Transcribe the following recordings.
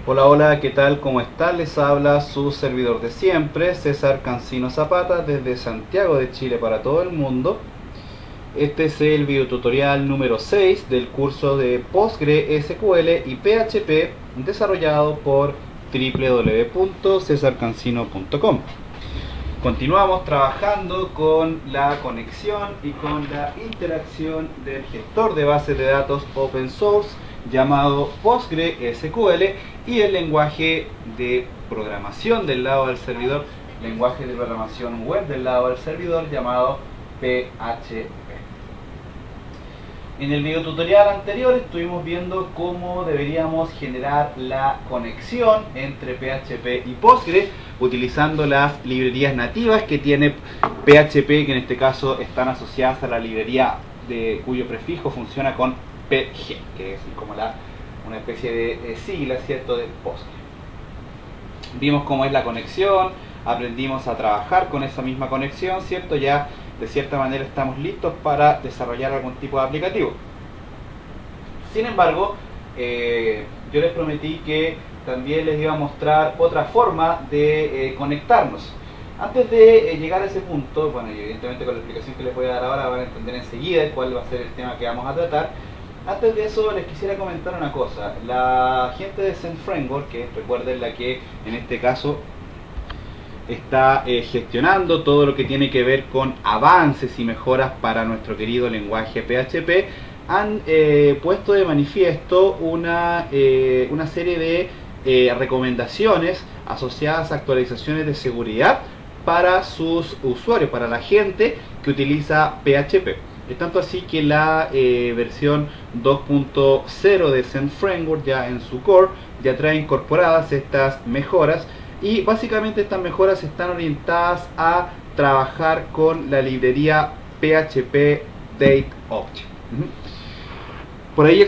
Hola, hola, ¿qué tal? ¿Cómo están? Les habla su servidor de siempre, César Cancino Zapata, desde Santiago de Chile para todo el mundo. Este es el videotutorial número 6 del curso de PostgreSQL y PHP desarrollado por www.cesarcancino.com. Continuamos trabajando con la conexión y con la interacción del gestor de bases de datos open source llamado PostgreSQL y el lenguaje de programación del lado del servidor, lenguaje de programación web del lado del servidor llamado PHP. En el video tutorial anterior estuvimos viendo cómo deberíamos generar la conexión entre PHP y Postgre utilizando las librerías nativas que tiene PHP, que en este caso están asociadas a la librería cuyo prefijo funciona con PG, que es como una especie de sigla, ¿cierto?, de Postgre. Vimos cómo es la conexión, aprendimos a trabajar con esa misma conexión, ¿cierto? Ya de cierta manera estamos listos para desarrollar algún tipo de aplicativo. Sin embargo, yo les prometí que también les iba a mostrar otra forma de conectarnos. Antes de llegar a ese punto, bueno, y evidentemente con la explicación que les voy a dar ahora van a entender enseguida cuál va a ser el tema que vamos a tratar. Antes de eso les quisiera comentar una cosa. La gente de Zen Framework, que recuerden la que en este caso está gestionando todo lo que tiene que ver con avances y mejoras para nuestro querido lenguaje PHP, han puesto de manifiesto una serie de recomendaciones asociadas a actualizaciones de seguridad para sus usuarios, para la gente que utiliza PHP. Es tanto así que la versión 2.0 de Zen Framework ya en su core ya trae incorporadas estas mejoras. Y básicamente estas mejoras están orientadas a trabajar con la librería PHP Date Object. Por ahí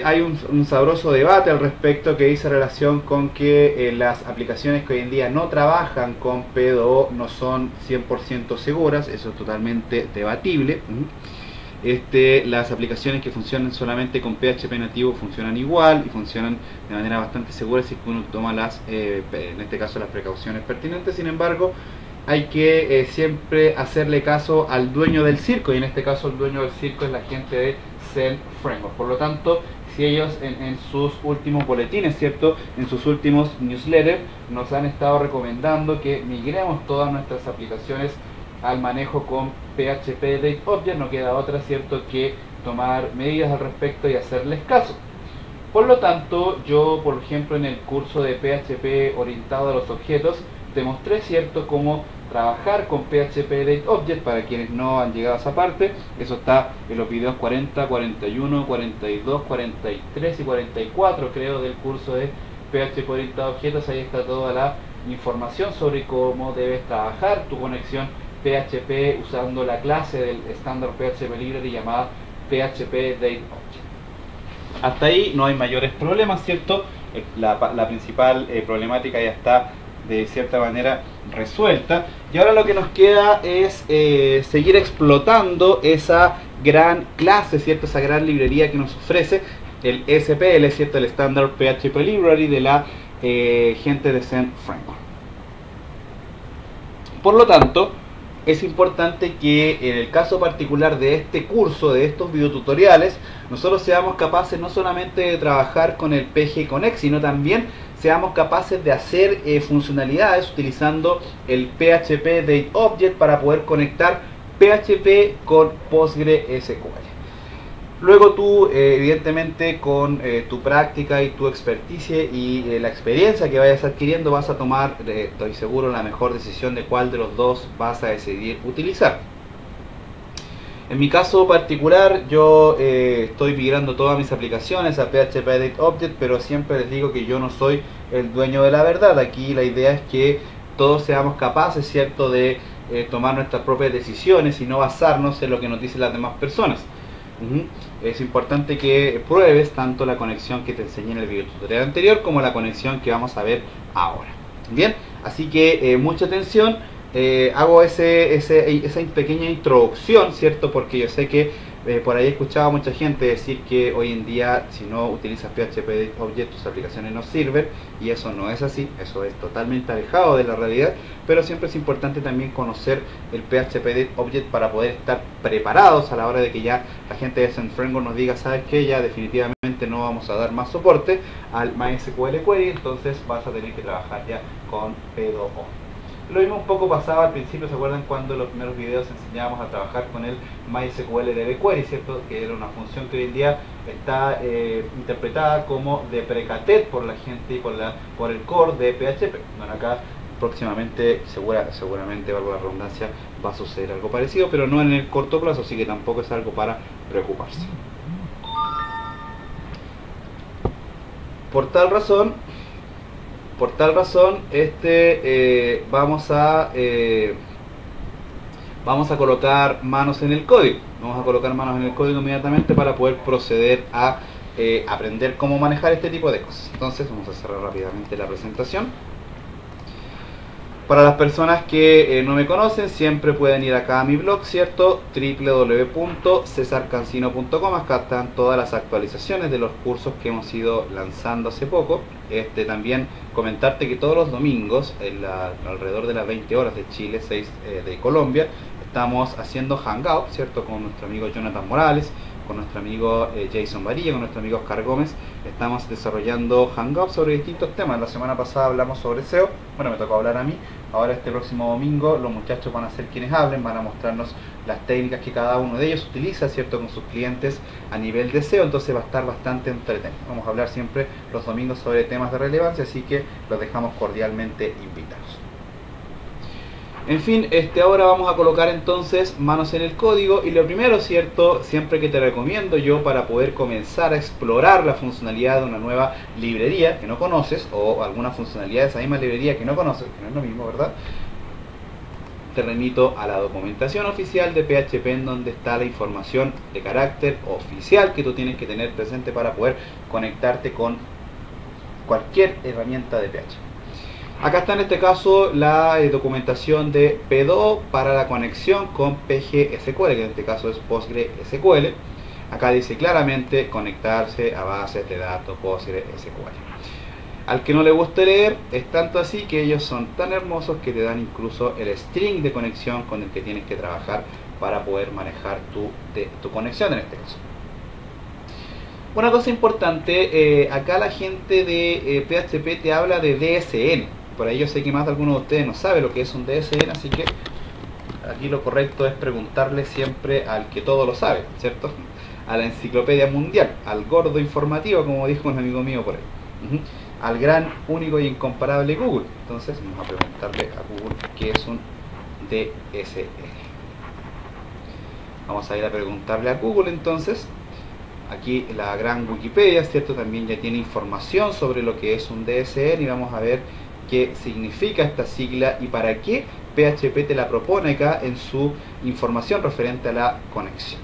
hay un sabroso debate al respecto que dice relación con que las aplicaciones que hoy en día no trabajan con P2O no son 100% seguras. Eso es totalmente debatible. Las aplicaciones que funcionan solamente con PHP nativo funcionan igual y funcionan de manera bastante segura si uno toma en este caso las precauciones pertinentes. Sin embargo, hay que siempre hacerle caso al dueño del circo, y en este caso el dueño del circo es la gente de Zen Framework. Por lo tanto, si ellos en sus últimos boletines, ¿cierto?, en sus últimos newsletters nos han estado recomendando que migremos todas nuestras aplicaciones al manejo con PHP Date Object, no queda otra, ¿cierto?, que tomar medidas al respecto y hacerles caso. Por lo tanto, yo, por ejemplo, en el curso de PHP orientado a los objetos, te mostré, ¿cierto?, cómo trabajar con PHP Date Object. Para quienes no han llegado a esa parte, eso está en los videos 40, 41, 42, 43 y 44, creo, del curso de PHP orientado a objetos. Ahí está toda la información sobre cómo debes trabajar tu conexión PHP usando la clase del estándar PHP Library llamada PHP Date Object. Hasta ahí no hay mayores problemas, ¿cierto? La principal problemática ya está de cierta manera resuelta, y ahora lo que nos queda es seguir explotando esa gran clase, ¿cierto?, esa gran librería que nos ofrece el SPL, ¿cierto?, el estándar PHP Library de la gente de Zen Framework. Por lo tanto, es importante que en el caso particular de este curso, de estos videotutoriales, nosotros seamos capaces no solamente de trabajar con el PG Connect, sino también seamos capaces de hacer funcionalidades utilizando el PHP Date Object para poder conectar PHP con PostgreSQL. Luego tú, evidentemente, con tu práctica y tu experticia y la experiencia que vayas adquiriendo, vas a tomar, estoy seguro, la mejor decisión de cuál de los dos vas a decidir utilizar. En mi caso particular, yo estoy migrando todas mis aplicaciones a PHP Date Object, pero siempre les digo que yo no soy el dueño de la verdad. Aquí la idea es que todos seamos capaces, ¿cierto?, de tomar nuestras propias decisiones y no basarnos en lo que nos dicen las demás personas. Es importante que pruebes tanto la conexión que te enseñé en el video tutorial anterior como la conexión que vamos a ver ahora. Bien, así que mucha atención. Hago esa pequeña introducción, ¿cierto?, porque yo sé que Por ahí he escuchado a mucha gente decir que hoy en día si no utilizas PHP Object tus aplicaciones no sirven, y eso no es así, eso es totalmente alejado de la realidad, pero siempre es importante también conocer el PHP Object para poder estar preparados a la hora de que ya la gente de Zen Framework nos diga, sabes que ya definitivamente no vamos a dar más soporte al MySQL Query, entonces vas a tener que trabajar ya con P2O. Lo mismo un poco pasaba al principio, ¿se acuerdan cuando en los primeros videos enseñábamos a trabajar con el MySQL DB Query, ¿cierto? Que era una función que hoy en día está interpretada como deprecated por la gente y por el core de PHP. Bueno, acá próximamente, seguramente, valga la redundancia, va a suceder algo parecido, pero no en el corto plazo, así que tampoco es algo para preocuparse. Por tal razón, vamos a colocar manos en el código. Vamos a colocar manos en el código inmediatamente para poder proceder a aprender cómo manejar este tipo de cosas. Entonces vamos a cerrar rápidamente la presentación. Para las personas que no me conocen, siempre pueden ir acá a mi blog, ¿cierto? www.cesarcancino.com. Acá están todas las actualizaciones de los cursos que hemos ido lanzando hace poco. También comentarte que todos los domingos, alrededor de las 20 horas de Chile, 6 de Colombia, estamos haciendo hangout, ¿cierto? Con nuestro amigo Jonathan Morales, con nuestro amigo Jason Varilla, con nuestro amigo Oscar Gómez. Estamos desarrollando hangouts sobre distintos temas. La semana pasada hablamos sobre SEO, bueno, me tocó hablar a mí. Ahora este próximo domingo los muchachos van a ser quienes hablen, van a mostrarnos las técnicas que cada uno de ellos utiliza, ¿cierto?, con sus clientes a nivel de SEO, entonces va a estar bastante entretenido. Vamos a hablar siempre los domingos sobre temas de relevancia, así que los dejamos cordialmente invitados. En fin, ahora vamos a colocar entonces manos en el código, y lo primero, ¿cierto?, siempre que te recomiendo yo para poder comenzar a explorar la funcionalidad de una nueva librería que no conoces, o alguna funcionalidad de esa misma librería que no conoces, que no es lo mismo, ¿verdad? Te remito a la documentación oficial de PHP, en donde está la información de carácter oficial que tú tienes que tener presente para poder conectarte con cualquier herramienta de PHP. Acá está en este caso la documentación de P2O para la conexión con PGSQL, que en este caso es PostgreSQL. Acá dice claramente conectarse a bases de datos PostgreSQL. Al que no le guste leer, es tanto así que ellos son tan hermosos que te dan incluso el string de conexión con el que tienes que trabajar para poder manejar tu conexión en este caso. Una cosa importante, acá la gente de PHP te habla de DSN. Por ahí yo sé que más de alguno de ustedes no sabe lo que es un DSN, así que aquí lo correcto es preguntarle siempre al que todo lo sabe, ¿cierto? A la enciclopedia mundial, al gordo informativo, como dijo un amigo mío por ahí. Al gran, único y incomparable Google. Entonces vamos a preguntarle a Google qué es un DSN. Vamos a ir a preguntarle a Google entonces. Aquí la gran Wikipedia, ¿cierto?, también ya tiene información sobre lo que es un DSN, y vamos a ver qué significa esta sigla y para qué PHP te la propone acá en su información referente a la conexión.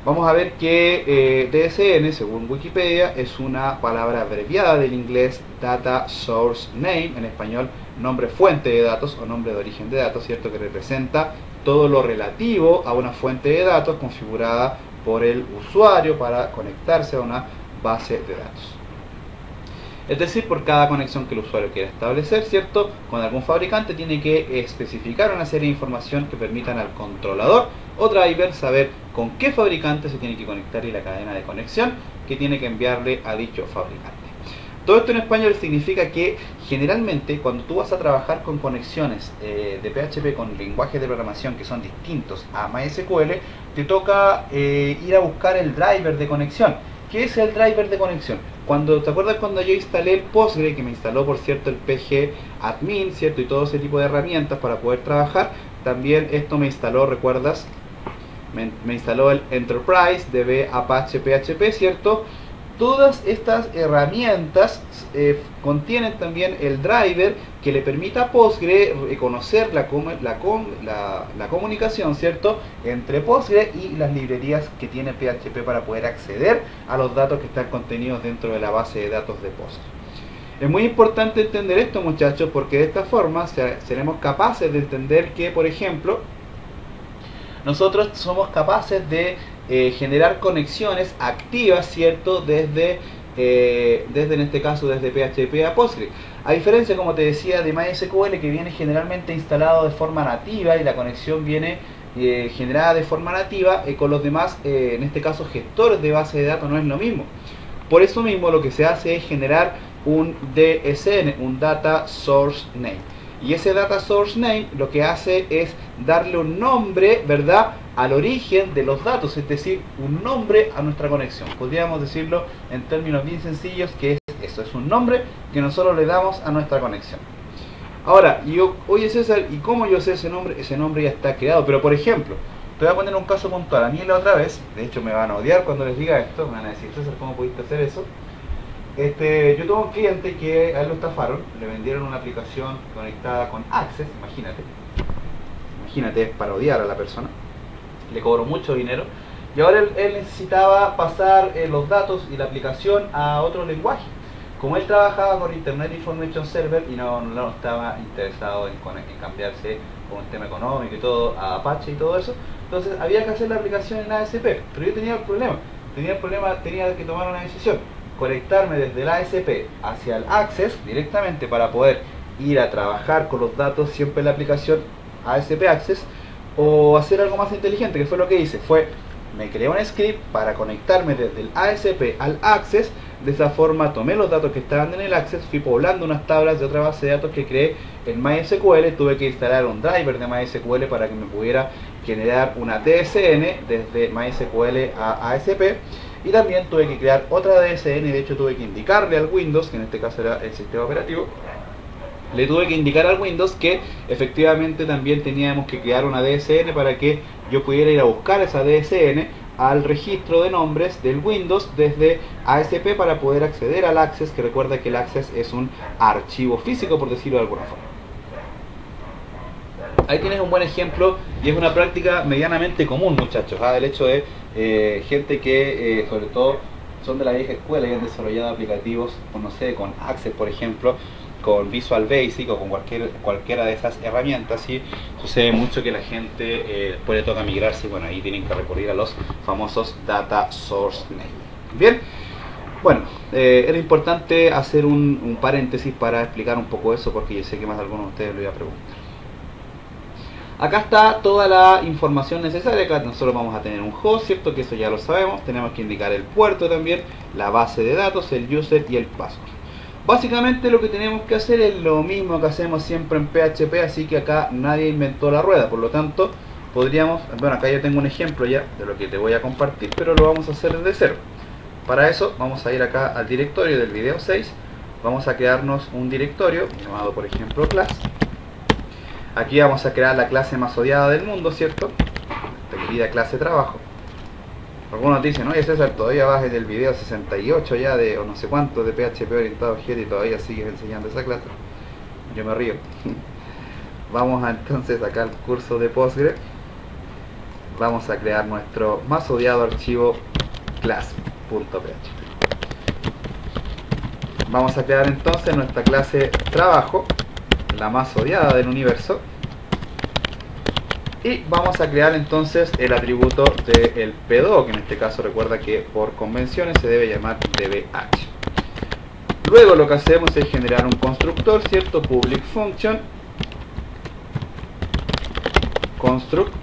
Vamos a ver que DSN, según Wikipedia, es una palabra abreviada del inglés Data Source Name, en español nombre fuente de datos o nombre de origen de datos, ¿cierto?, que representa todo lo relativo a una fuente de datos configurada por el usuario para conectarse a una base de datos. Es decir, por cada conexión que el usuario quiera establecer, ¿cierto?, con algún fabricante, tiene que especificar una serie de información que permitan al controlador o driver saber con qué fabricante se tiene que conectar y la cadena de conexión que tiene que enviarle a dicho fabricante. Todo esto en español significa que generalmente cuando tú vas a trabajar con conexiones de PHP con lenguajes de programación que son distintos a MySQL, te toca ir a buscar el driver de conexión. ¿Qué es el driver de conexión? ¿Te acuerdas cuando yo instalé el Postgre, que me instaló por cierto el PG Admin, ¿cierto?, y todo ese tipo de herramientas para poder trabajar? También esto me instaló, ¿recuerdas? Me instaló el Enterprise DB Apache PHP, ¿cierto? Todas estas herramientas contienen también el driver que le permita a Postgre reconocer la comunicación, ¿cierto?, entre Postgre y las librerías que tiene PHP para poder acceder a los datos que están contenidos dentro de la base de datos de Postgre. Es muy importante entender esto, muchachos, porque de esta forma seremos capaces de entender que, por ejemplo, nosotros somos capaces de generar conexiones activas, ¿cierto? Desde en este caso desde PHP a Postgre. A diferencia, como te decía, de MySQL, que viene generalmente instalado de forma nativa y la conexión viene generada de forma nativa, con los demás, en este caso gestores de base de datos, no es lo mismo. Por eso mismo lo que se hace es generar un DSN, un Data Source Name. Y ese Data Source Name lo que hace es darle un nombre, ¿verdad?, al origen de los datos, es decir, un nombre a nuestra conexión. Podríamos decirlo en términos bien sencillos que es eso, es un nombre que nosotros le damos a nuestra conexión. Ahora, oye César, ¿y cómo yo sé ese nombre? Ese nombre ya está creado, pero por ejemplo, te voy a poner un caso puntual. A mí la otra vez, de hecho me van a odiar cuando les diga esto, me van a decir, César, ¿cómo pudiste hacer eso? Yo tuve un cliente que a él lo estafaron, le vendieron una aplicación conectada con Access, imagínate, es para odiar a la persona, le cobró mucho dinero, y ahora él necesitaba pasar los datos y la aplicación a otro lenguaje. Como él trabajaba con Internet Information Server y no estaba interesado en cambiarse por un tema económico y todo, a Apache y todo eso, entonces había que hacer la aplicación en ASP, pero yo tenía tenía que tomar una decisión, conectarme desde el ASP hacia el Access directamente para poder ir a trabajar con los datos siempre en la aplicación ASP Access, o hacer algo más inteligente, que fue lo que hice, me creé un script para conectarme desde el ASP al Access. De esa forma tomé los datos que estaban en el Access, fui poblando unas tablas de otra base de datos que creé en MySQL, tuve que instalar un driver de MySQL para que me pudiera generar una DSN desde MySQL a ASP, y también tuve que crear otra DSN, de hecho tuve que indicarle al Windows, que en este caso era el sistema operativo, le tuve que indicar al Windows que efectivamente también teníamos que crear una DSN para que yo pudiera ir a buscar esa DSN al registro de nombres del Windows desde ASP para poder acceder al Access, que recuerda que el Access es un archivo físico, por decirlo de alguna forma. Ahí tienes un buen ejemplo y es una práctica medianamente común, muchachos, el hecho de gente que sobre todo son de la vieja escuela y han desarrollado aplicativos, no sé, con Access por ejemplo, con Visual Basic o con cualquiera de esas herramientas, y sucede mucho que la gente después le toca migrarse y bueno, ahí tienen que recurrir a los famosos Data Source Name. Bien, bueno, era importante hacer un paréntesis para explicar un poco eso, porque yo sé que más de alguno de ustedes lo iba a preguntar. Acá está toda la información necesaria. Acá nosotros vamos a tener un host, ¿cierto? Que eso ya lo sabemos. Tenemos que indicar el puerto también, la base de datos, el user y el password. Básicamente lo que tenemos que hacer es lo mismo que hacemos siempre en PHP, así que acá nadie inventó la rueda. Por lo tanto, podríamos, bueno, acá yo tengo un ejemplo ya de lo que te voy a compartir, pero lo vamos a hacer desde cero. Para eso vamos a ir acá al directorio del video 6. Vamos a crearnos un directorio llamado, por ejemplo, class. Aquí vamos a crear la clase más odiada del mundo, ¿cierto? Esta querida clase trabajo. Algunos dicen, oye César, todavía vas en el video 68 ya de, o no sé cuánto, de PHP orientado a objeto y todavía sigues enseñando esa clase. Yo me río. Vamos a entonces acá al curso de Postgre. Vamos a crear nuestro más odiado archivo class.php. Vamos a crear entonces nuestra clase trabajo, la más odiada del universo, y vamos a crear entonces el atributo del PDO, que en este caso recuerda que por convenciones se debe llamar DBH. Luego lo que hacemos es generar un constructor, ¿cierto? Public function construct,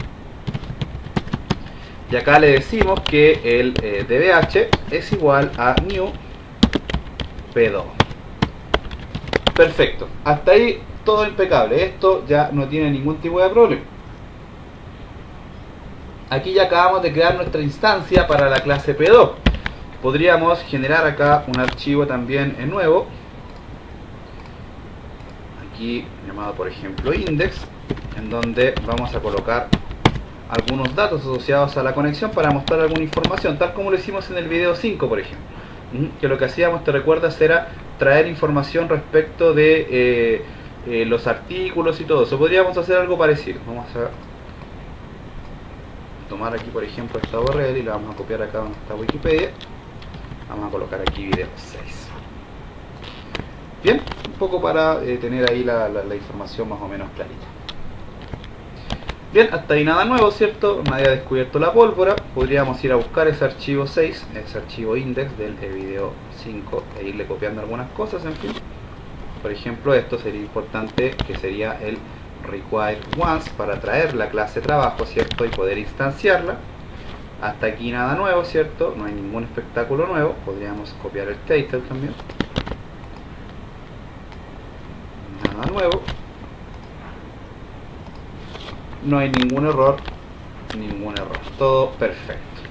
y acá le decimos que el DBH es igual a new PDO. Perfecto, hasta ahí todo impecable, esto ya no tiene ningún tipo de problema. Aquí ya acabamos de crear nuestra instancia para la clase PDO. Podríamos generar acá un archivo también en nuevo, aquí llamado por ejemplo index, en donde vamos a colocar algunos datos asociados a la conexión para mostrar alguna información, tal como lo hicimos en el video 5 por ejemplo, que lo que hacíamos, te recuerdas, era traer información respecto de los artículos y todo eso. Podríamos hacer algo parecido. Vamos a tomar aquí por ejemplo esta URL y la vamos a copiar acá en esta Wikipedia. Vamos a colocar aquí video 6. Bien, un poco para tener ahí la información más o menos clarita. Bien, hasta ahí nada nuevo, ¿cierto? Nadie ha descubierto la pólvora. Podríamos ir a buscar ese archivo 6, ese archivo index del video 5 e irle copiando algunas cosas, en fin. Por ejemplo, esto sería importante, que sería el required once para traer la clase trabajo, ¿cierto? Y poder instanciarla. Hasta aquí nada nuevo, ¿cierto? No hay ningún espectáculo nuevo. Podríamos copiar el title también. Nada nuevo. No hay ningún error, todo perfecto.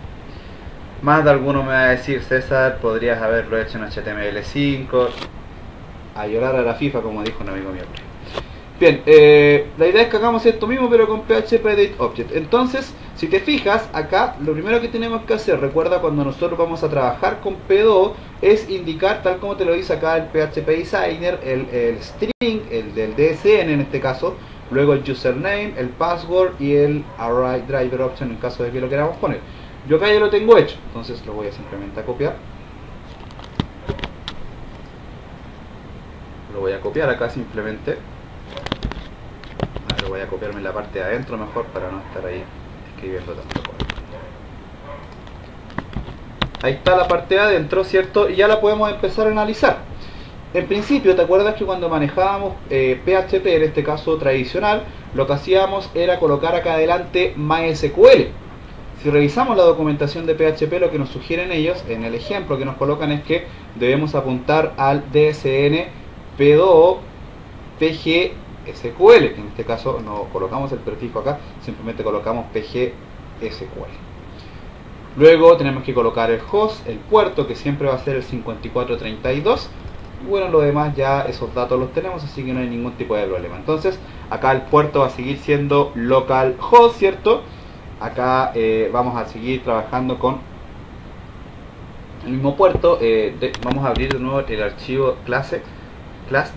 Más de alguno me va a decir: César, podrías haberlo hecho en HTML5, a llorar a la FIFA, como dijo un amigo mío. Bien, la idea es que hagamos esto mismo pero con PHP Date Object. Entonces, si te fijas, acá lo primero que tenemos que hacer, recuerda cuando nosotros vamos a trabajar con P2O, es indicar, tal como te lo dice acá el PHP Designer, el string, el del DSN en este caso, luego el username, el password y el array driver option en caso de que lo queramos poner. Yo acá ya lo tengo hecho, entonces lo voy a simplemente a copiar. Lo voy a copiar acá simplemente. Lo voy a copiarme en la parte de adentro mejor para no estar ahí escribiendo tanto código. Ahí está la parte de adentro, ¿cierto? Y ya la podemos empezar a analizar. En principio, ¿te acuerdas que cuando manejábamos PHP, en este caso tradicional, lo que hacíamos era colocar acá adelante MySQL? Si revisamos la documentación de PHP, lo que nos sugieren ellos, en el ejemplo que nos colocan, es que debemos apuntar al DSN P2O PG SQL, que en este caso no colocamos el prefijo acá, simplemente colocamos PG SQL. Luego tenemos que colocar el host, el puerto, que siempre va a ser el 5432. Y bueno, lo demás ya esos datos los tenemos, así que no hay ningún tipo de problema. Entonces, acá el puerto va a seguir siendo localhost, ¿cierto? Acá vamos a seguir trabajando con el mismo puerto. Vamos a abrir de nuevo el archivo class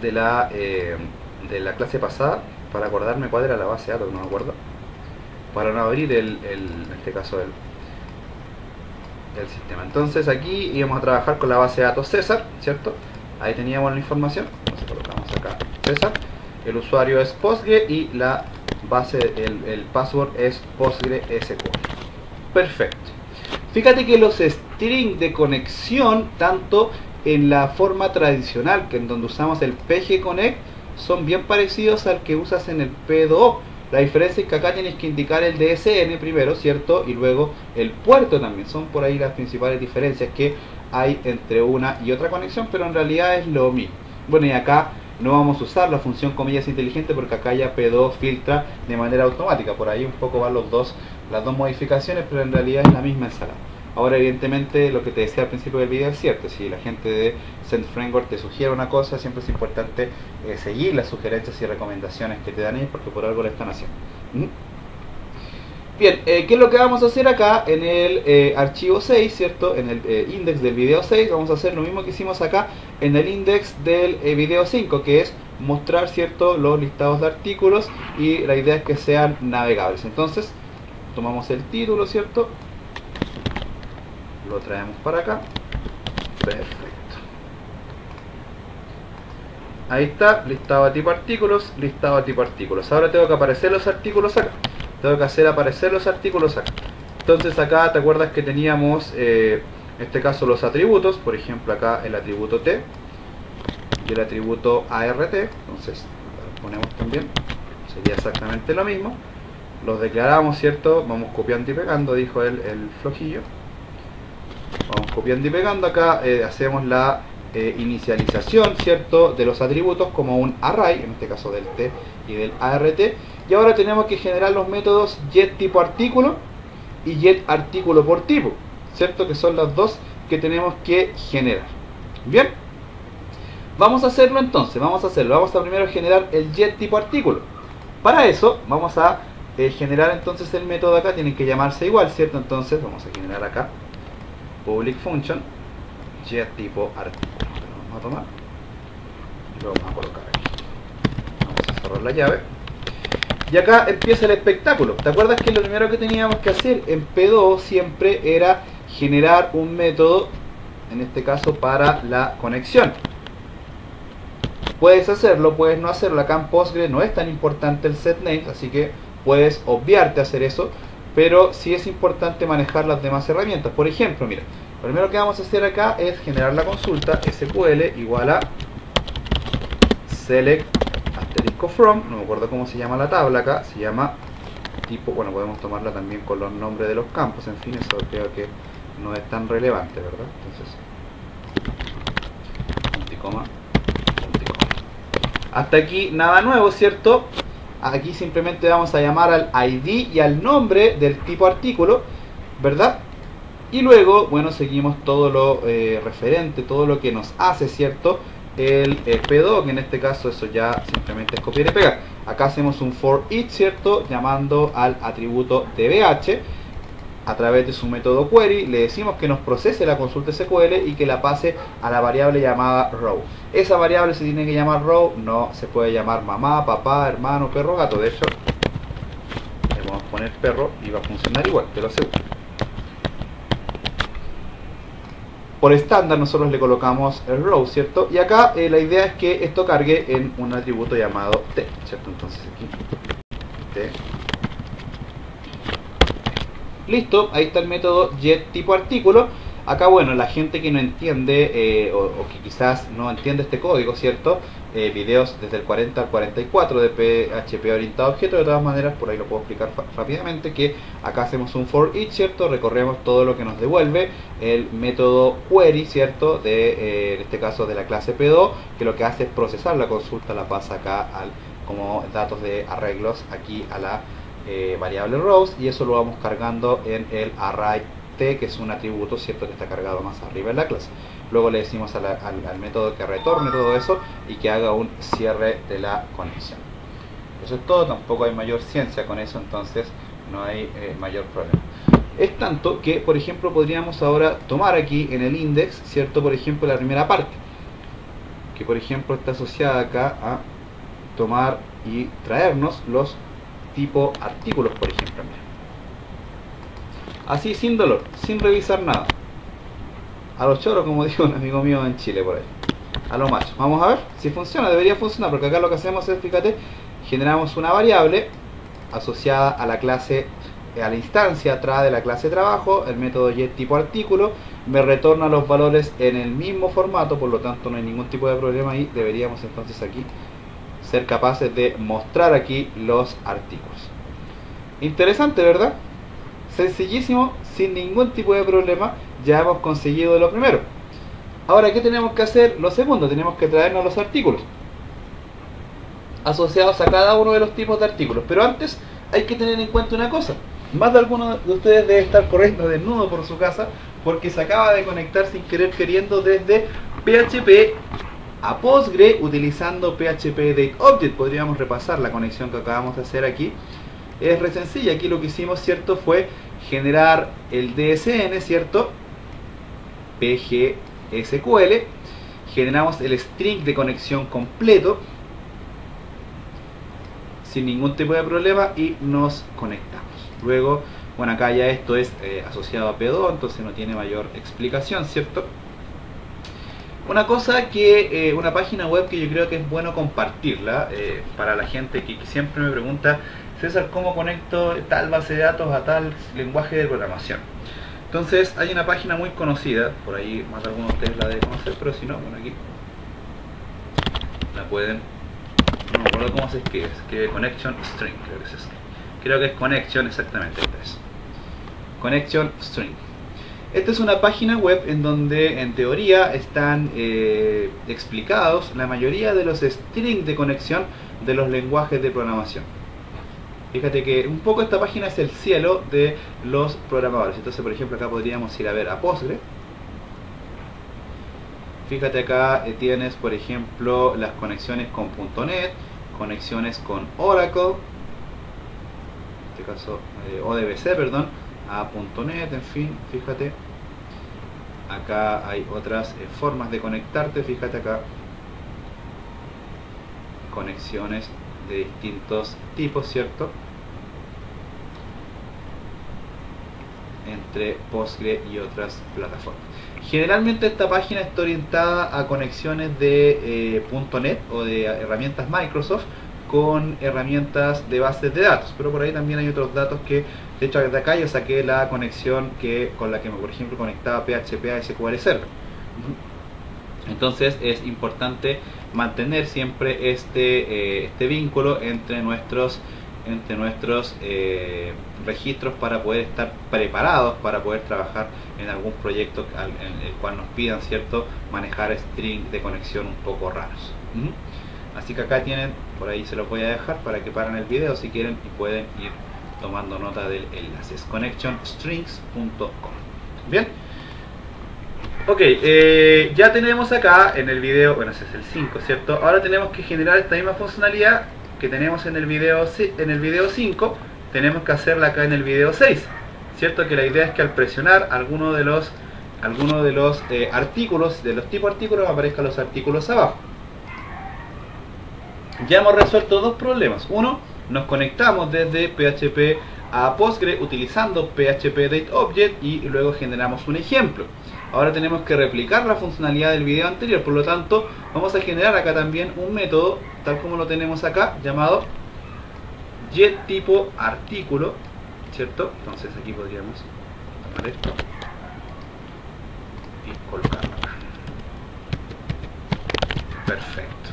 de la clase pasada para acordarme cuál era la base de datos, no me acuerdo, para no abrir en este caso el sistema. Entonces aquí íbamos a trabajar con la base de datos César, ¿cierto? Ahí teníamos la información, entonces colocamos acá César, el usuario es Postgre y la base, el password es PostgreSQL. Perfecto. Fíjate que los strings de conexión, tanto en la forma tradicional, que en donde usamos el pgconnect, son bien parecidos al que usas en el P2O. La diferencia es que acá tienes que indicar el DSN primero, ¿cierto? Y luego el puerto también. Son por ahí las principales diferencias que hay entre una y otra conexión, pero en realidad es lo mismo. Bueno, y acá no vamos a usar la función comillas inteligente porque acá ya P2O filtra de manera automática. Por ahí un poco van las dos modificaciones, pero en realidad es la misma ensalada. Ahora, evidentemente, lo que te decía al principio del video es cierto. Si la gente de Send Framework te sugiere una cosa, siempre es importante seguir las sugerencias y recomendaciones que te dan ellos, porque por algo lo están haciendo. Bien, ¿qué es lo que vamos a hacer acá en el archivo 6, ¿cierto? En el index del video 6 vamos a hacer lo mismo que hicimos acá en el index del video 5, que es mostrar, ¿cierto?, los listados de artículos, y la idea es que sean navegables. Entonces, tomamos el título, ¿cierto?, lo traemos para acá. Perfecto. Ahí está, listado a tipo artículos, listado a tipo artículos. Ahora tengo que aparecer los artículos acá. Tengo que hacer aparecer los artículos acá. Entonces acá, ¿te acuerdas que teníamos en este caso los atributos? Por ejemplo, acá el atributo T y el atributo ART. Entonces lo ponemos también. Sería exactamente lo mismo. Los declaramos, ¿cierto? Vamos copiando y pegando, dijo el flojillo. Vamos copiando y pegando. Acá hacemos la inicialización, ¿cierto?, de los atributos como un array, en este caso del T y del ART. Y ahora tenemos que generar los métodos getTypeArtículo y getArtículo por tipo, ¿cierto?, que son las dos que tenemos que generar. Bien, vamos a hacerlo entonces. Vamos a primero generar el getTypeArtículo. Para eso vamos a generar entonces el método acá. Tienen que llamarse igual, ¿cierto? Entonces vamos a generar acá public function getTypeArtículo. Lo vamos a tomar y lo vamos a colocar aquí. Vamos a cerrar la llave. Y acá empieza el espectáculo. ¿Te acuerdas que lo primero que teníamos que hacer en P2O siempre era generar un método, en este caso para la conexión? Puedes hacerlo, puedes no hacerlo. Acá en Postgre no es tan importante el setName, así que puedes obviarte hacer eso, pero sí es importante manejar las demás herramientas. Por ejemplo, mira, lo primero que vamos a hacer acá es generar la consulta SQL igual a select asterisco from, no me acuerdo cómo se llama la tabla acá, se llama tipo, bueno, podemos tomarla también con los nombres de los campos, en fin, eso creo que no es tan relevante, ¿verdad? Entonces, punto y coma, punto y coma. Hasta aquí nada nuevo, ¿cierto? Aquí simplemente vamos a llamar al ID y al nombre del tipo artículo, ¿verdad? Y luego, bueno, seguimos todo lo referente, todo lo que nos hace, ¿cierto? El pdoc, en este caso eso ya simplemente es copiar y pegar. Acá hacemos un for each, ¿cierto? Llamando al atributo dbh a través de su método query, le decimos que nos procese la consulta SQL y que la pase a la variable llamada row. Esa variable se tiene que llamar row, no se puede llamar mamá, papá, hermano, perro, gato. De hecho, le podemos poner perro y va a funcionar igual, te lo aseguro. Por estándar nosotros le colocamos el row, ¿cierto? Y acá la idea es que esto cargue en un atributo llamado t, ¿cierto? Entonces aquí t. Listo, ahí está el método get tipo artículo. Acá, bueno, la gente que no entiende o que quizás no entiende este código, ¿cierto? Videos desde el 40 al 44 de PHP orientado a objetos. De todas maneras, por ahí lo puedo explicar rápidamente, que acá hacemos un for each, ¿cierto? Recorremos todo lo que nos devuelve el método query, ¿cierto? En este caso de la clase pdo, que lo que hace es procesar la consulta, la pasa acá como datos de arreglos aquí a la variable rows, y eso lo vamos cargando en el array t, que es un atributo, ¿cierto? Que está cargado más arriba en la clase. Luego le decimos al método que retorne todo eso y que haga un cierre de la conexión. Eso es todo, tampoco hay mayor ciencia con eso, entonces no hay mayor problema. Es tanto que, por ejemplo, podríamos ahora tomar aquí en el index, ¿cierto? Por ejemplo, la primera parte, que por ejemplo está asociada acá a tomar y traernos los tipo artículos, por ejemplo. Así, sin dolor, sin revisar nada. A los choros, como dijo un amigo mío en Chile por ahí. A lo macho. Vamos a ver si funciona. Debería funcionar, porque acá lo que hacemos es, fíjate, generamos una variable asociada a la clase, a la instancia atrás de la clase trabajo, el método get tipo artículo, me retorna los valores en el mismo formato, por lo tanto no hay ningún tipo de problema ahí. Deberíamos entonces aquí ser capaces de mostrar aquí los artículos. Interesante, ¿verdad? Sencillísimo, sin ningún tipo de problema, ya hemos conseguido lo primero. Ahora, ¿qué tenemos que hacer? Lo segundo, tenemos que traernos los artículos asociados a cada uno de los tipos de artículos. Pero antes hay que tener en cuenta una cosa. Más de alguno de ustedes debe estar corriendo desnudo por su casa porque se acaba de conectar sin querer queriendo desde PHP a Postgre utilizando PHP Date Object. Podríamos repasar la conexión que acabamos de hacer aquí. Es re sencilla. Aquí lo que hicimos, ¿cierto?, fue generar el DSN, ¿cierto? PGSQL. Generamos el string de conexión completo sin ningún tipo de problema y nos conectamos. Luego, bueno, acá ya esto es asociado a pdo, entonces no tiene mayor explicación, ¿cierto? Una cosa que, una página web que yo creo que es bueno compartirla para la gente que siempre me pregunta: César, ¿cómo conecto tal base de datos a tal lenguaje de programación? Entonces hay una página muy conocida, por ahí más de algunos de ustedes la deben conocer, pero si no, bueno, aquí la pueden, no me acuerdo cómo se escribe, Connection String, creo que es Connection, exactamente, esta es Connection String. Esta es una página web en donde en teoría están explicados la mayoría de los strings de conexión de los lenguajes de programación. Fíjate que un poco esta página es el cielo de los programadores. Entonces, por ejemplo, acá podríamos ir a ver a Postgre. Fíjate acá tienes, por ejemplo, las conexiones con .NET, conexiones con Oracle, en este caso ODBC, perdón, a .NET, en fin, fíjate. Acá hay otras formas de conectarte, fíjate acá. Conexiones de distintos tipos, ¿cierto? Entre Postgre y otras plataformas. Generalmente esta página está orientada a conexiones de .NET o de herramientas Microsoft, con herramientas de bases de datos, pero por ahí también hay otros datos que, de hecho, de acá yo saqué la conexión con la que me, por ejemplo, conectaba PHP a SQL Server. Entonces es importante mantener siempre este vínculo entre nuestros registros para poder estar preparados para poder trabajar en algún proyecto en el cual nos pidan, ¿cierto?, manejar strings de conexión un poco raros. Así que acá tienen, por ahí se los voy a dejar para que paren el video si quieren y pueden ir tomando nota del enlace. Es connectionstrings.com. Bien. Ok, ya tenemos acá en el video, bueno, ese es el 5, ¿cierto? Ahora tenemos que generar esta misma funcionalidad que tenemos en el video 5, tenemos que hacerla acá en el video 6, ¿cierto? Que la idea es que al presionar alguno de los artículos, de los tipos artículos, aparezcan los artículos abajo. Ya hemos resuelto dos problemas. Uno, nos conectamos desde PHP a Postgre utilizando PHP-DateObject y luego generamos un ejemplo. Ahora tenemos que replicar la funcionalidad del video anterior, por lo tanto vamos a generar acá también un método, tal como lo tenemos acá, llamado getTypoArtículo, ¿cierto? Entonces aquí podríamos tomar esto y colocarlo acá. Perfecto.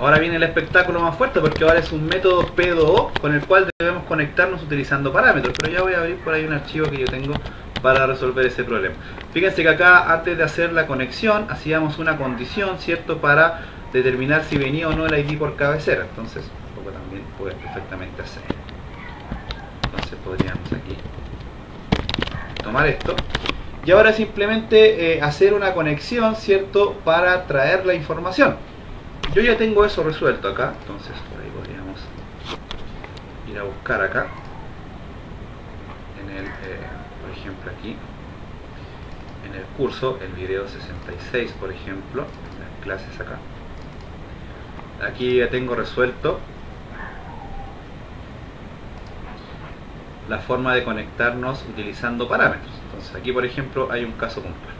Ahora viene el espectáculo más fuerte, porque ahora es un método P2O con el cual debemos conectarnos utilizando parámetros, pero ya voy a abrir por ahí un archivo que yo tengo para resolver ese problema. Fíjense que acá, antes de hacer la conexión, hacíamos una condición, ¿cierto?, para determinar si venía o no el ID por cabecera. Entonces, un poco también puede perfectamente hacer. Entonces podríamos aquí tomar esto y ahora simplemente hacer una conexión, ¿cierto?, para traer la información. Yo ya tengo eso resuelto acá, entonces por ahí podríamos ir a buscar acá en el por ejemplo aquí en el curso, el video 66, por ejemplo, en las clases acá. Aquí ya tengo resuelto la forma de conectarnos utilizando parámetros. Entonces aquí, por ejemplo, hay un caso puntual.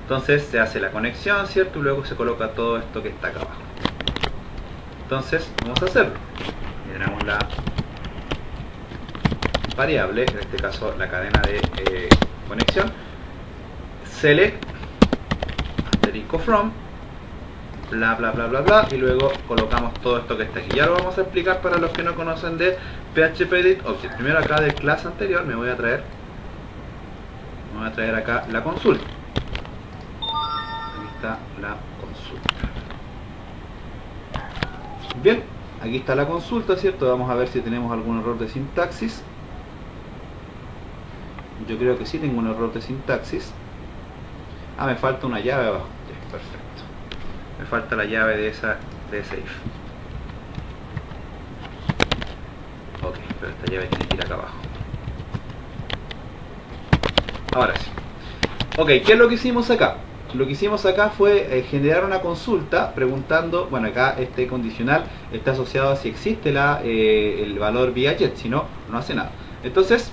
Entonces se hace la conexión, ¿cierto? Y luego se coloca todo esto que está acá abajo. Entonces vamos a hacerlo. Generamos la variable, en este caso la cadena de conexión. Select asterisco from bla bla bla bla bla y luego colocamos todo esto que está aquí. Ya lo vamos a explicar para los que no conocen de PHP-DateObject. Primero acá de clase anterior me voy a traer acá la consulta. Aquí está la consulta. Bien, aquí está la consulta, ¿cierto? Vamos a ver si tenemos algún error de sintaxis. Yo creo que sí tengo un error de sintaxis. Ah, me falta una llave abajo. Ya, perfecto. Me falta la llave de ese if. Ok, pero esta llave tiene que ir acá abajo. Ahora sí. Ok, ¿qué es lo que hicimos acá? Lo que hicimos acá fue generar una consulta preguntando, bueno, acá este condicional está asociado a si existe el valor via get, si no, no hace nada. Entonces,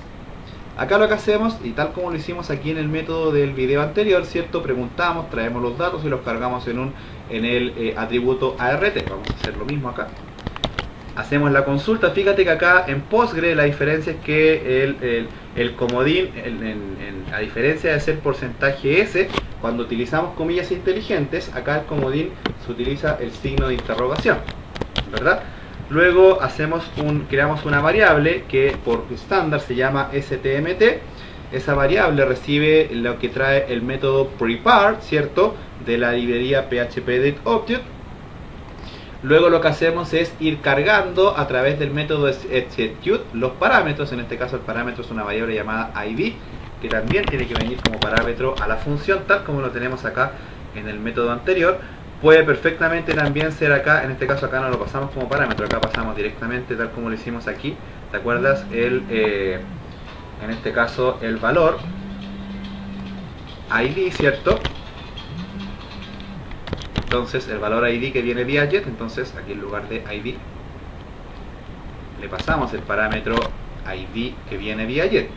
acá lo que hacemos, y tal como lo hicimos aquí en el método del video anterior, ¿cierto? Preguntamos, traemos los datos y los cargamos en el atributo ART. Vamos a hacer lo mismo acá. Hacemos la consulta. Fíjate que acá en Postgre la diferencia es que el comodín, a diferencia de ser porcentaje S, cuando utilizamos comillas inteligentes, acá el comodín se utiliza el signo de interrogación, ¿verdad? Luego creamos una variable que por estándar se llama stmt. Esa variable recibe lo que trae el método prepare, ¿cierto?, de la librería PHP-DateObject. Luego lo que hacemos es ir cargando a través del método execute los parámetros. En este caso el parámetro es una variable llamada id, que también tiene que venir como parámetro a la función, tal como lo tenemos acá en el método anterior. Puede perfectamente también ser acá, en este caso acá no lo pasamos como parámetro, acá pasamos directamente tal como lo hicimos aquí. ¿Te acuerdas? En este caso el valor id, ¿cierto? Entonces el valor id que viene via get, entonces aquí en lugar de id le pasamos el parámetro id que viene via get.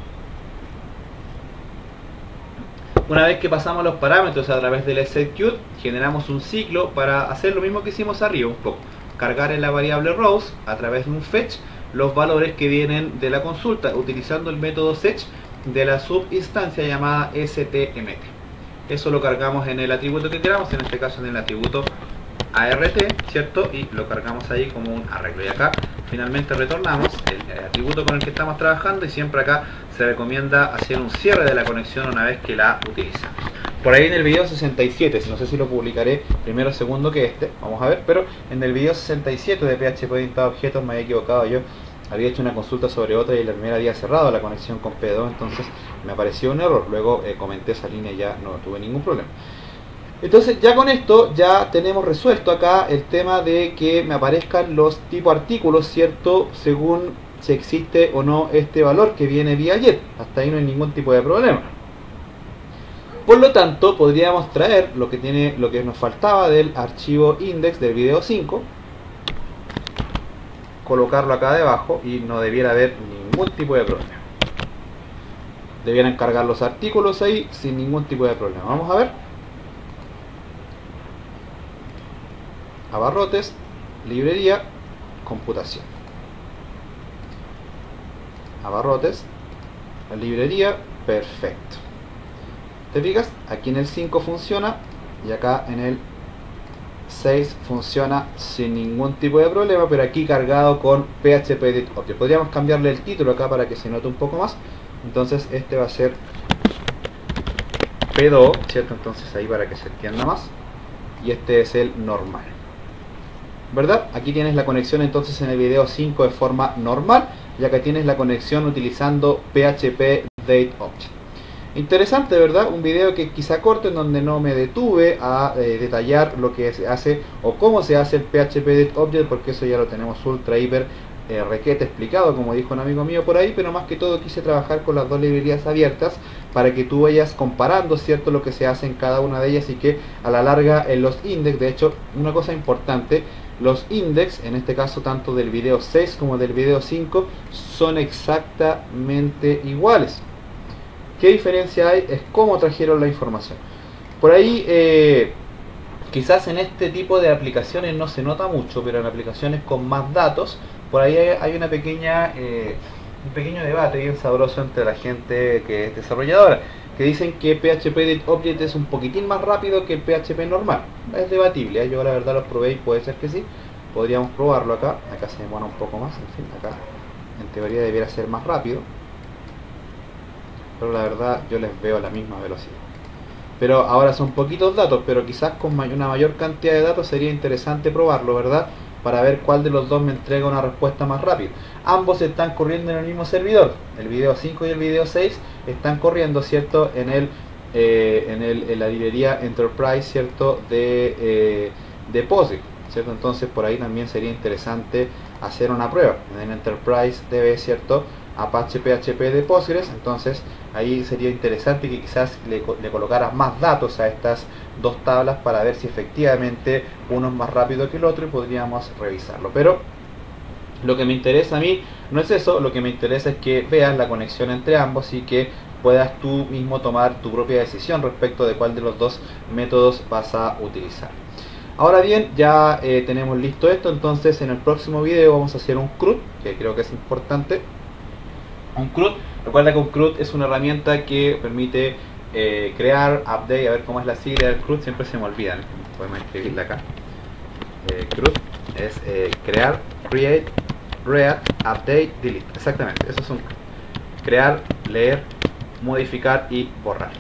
Una vez que pasamos los parámetros a través del setQt, generamos un ciclo para hacer lo mismo que hicimos arriba un poco. Cargar en la variable rows a través de un fetch los valores que vienen de la consulta utilizando el método setch de la subinstancia llamada stmt. Eso lo cargamos en el atributo que queramos, en este caso en el atributo ART, ¿cierto? Y lo cargamos ahí como un arreglo. Y acá finalmente retornamos el atributo con el que estamos trabajando, y siempre acá se recomienda hacer un cierre de la conexión una vez que la utilizamos. Por ahí en el video 67, no sé si lo publicaré primero o segundo que este, vamos a ver, pero en el video 67 de PHP orientado a objetos me había equivocado yo. Había hecho una consulta sobre otra y la primera había cerrado la conexión con P2, entonces me apareció un error. Luego comenté esa línea y ya no tuve ningún problema. Entonces ya con esto ya tenemos resuelto acá el tema de que me aparezcan los tipo artículos, ¿cierto? Según si existe o no este valor que viene vía get. Hasta ahí no hay ningún tipo de problema. Por lo tanto, podríamos traer lo que nos faltaba del archivo index del video 5, colocarlo acá debajo y no debiera haber ningún tipo de problema. Debieran cargar los artículos ahí sin ningún tipo de problema. Vamos a ver. Abarrotes, librería, computación. Abarrotes, librería, perfecto. ¿Te fijas? Aquí en el 5 funciona y acá en el 6 funciona sin ningún tipo de problema, pero aquí cargado con PHP Edit Object. Podríamos cambiarle el título acá para que se note un poco más. Entonces este va a ser P2, ¿cierto? Entonces ahí para que se entienda más. Y este es el normal, ¿verdad? Aquí tienes la conexión entonces en el video 5 de forma normal, y acá tienes la conexión utilizando PHP Date Object. Interesante, ¿verdad? Un video que quizá corto, en donde no me detuve a detallar lo que se hace o cómo se hace el PHP Date Object, porque eso ya lo tenemos ultra hiper requete explicado, como dijo un amigo mío por ahí, pero más que todo quise trabajar con las dos librerías abiertas para que tú vayas comparando, ¿cierto?, lo que se hace en cada una de ellas, y que a la larga en los index, de hecho, una cosa importante, los index, en este caso tanto del video 6 como del video 5, son exactamente iguales. ¿Qué diferencia hay? Es cómo trajeron la información. Por ahí, quizás en este tipo de aplicaciones no se nota mucho, pero en aplicaciones con más datos, por ahí hay una pequeña, un pequeño debate bien sabroso entre la gente que es desarrolladora, que dicen que PHP Edit Object es un poquitín más rápido que el PHP normal. Es debatible, yo la verdad los probé y puede ser que sí. Podríamos probarlo acá. Acá se demora un poco más, en fin, acá en teoría debiera ser más rápido, pero la verdad yo les veo a la misma velocidad. Pero ahora son poquitos datos, pero quizás con una mayor cantidad de datos sería interesante probarlo, ¿verdad? Para ver cuál de los dos me entrega una respuesta más rápido. Ambos están corriendo en el mismo servidor. El video 5 y el video 6 están corriendo, ¿cierto?, en la librería Enterprise, ¿cierto?, de Postgre, ¿cierto? Entonces por ahí también sería interesante hacer una prueba. En el Enterprise DB, ¿cierto?, Apache PHP de Postgres. Entonces ahí sería interesante que quizás le colocaras más datos a estas dos tablas para ver si efectivamente uno es más rápido que el otro, y podríamos revisarlo. Pero lo que me interesa a mí no es eso, lo que me interesa es que veas la conexión entre ambos y que puedas tú mismo tomar tu propia decisión respecto de cuál de los dos métodos vas a utilizar. Ahora bien, ya tenemos listo esto, entonces en el próximo video vamos a hacer un CRUD, que creo que es importante. Un CRUD, recuerda que un CRUD es una herramienta que permite crear, update, a ver cómo es la sigla del CRUD, siempre se me olvida, ¿no? Podemos escribirla acá. CRUD es crear, create, read, update, delete. Exactamente, eso es un CRUD. Crear, leer, modificar y borrar.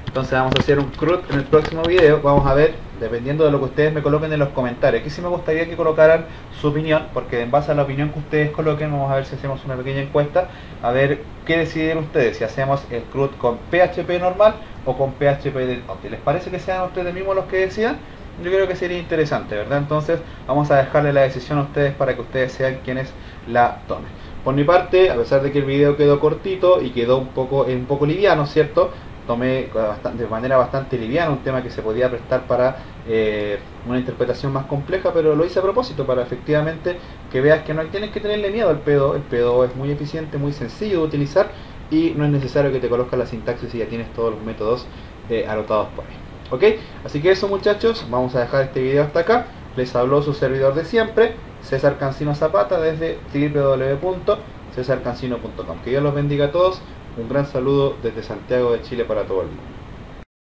Entonces vamos a hacer un CRUD en el próximo video. Vamos a ver, dependiendo de lo que ustedes me coloquen en los comentarios. Aquí sí me gustaría que colocaran su opinión, porque en base a la opinión que ustedes coloquen, vamos a ver si hacemos una pequeña encuesta, a ver qué deciden ustedes, si hacemos el CRUD con PHP normal o con PHP Edit Object. ¿Les parece que sean ustedes mismos los que decidan? Yo creo que sería interesante, ¿verdad? Entonces vamos a dejarle la decisión a ustedes para que ustedes sean quienes la tomen. Por mi parte, a pesar de que el video quedó cortito y quedó un poco liviano, ¿cierto?, tomé de manera bastante liviana un tema que se podía prestar para una interpretación más compleja, pero lo hice a propósito para efectivamente que veas que no tienes que tenerle miedo al P2. El P2 es muy eficiente, muy sencillo de utilizar, y no es necesario que te conozcas la sintaxis si ya tienes todos los métodos anotados por ahí. ¿Ok? Así que eso, muchachos, vamos a dejar este video hasta acá. Les habló su servidor de siempre, César Cancino Zapata, desde www.cesarcancino.com. Que Dios los bendiga a todos. Un gran saludo desde Santiago de Chile para todo el mundo.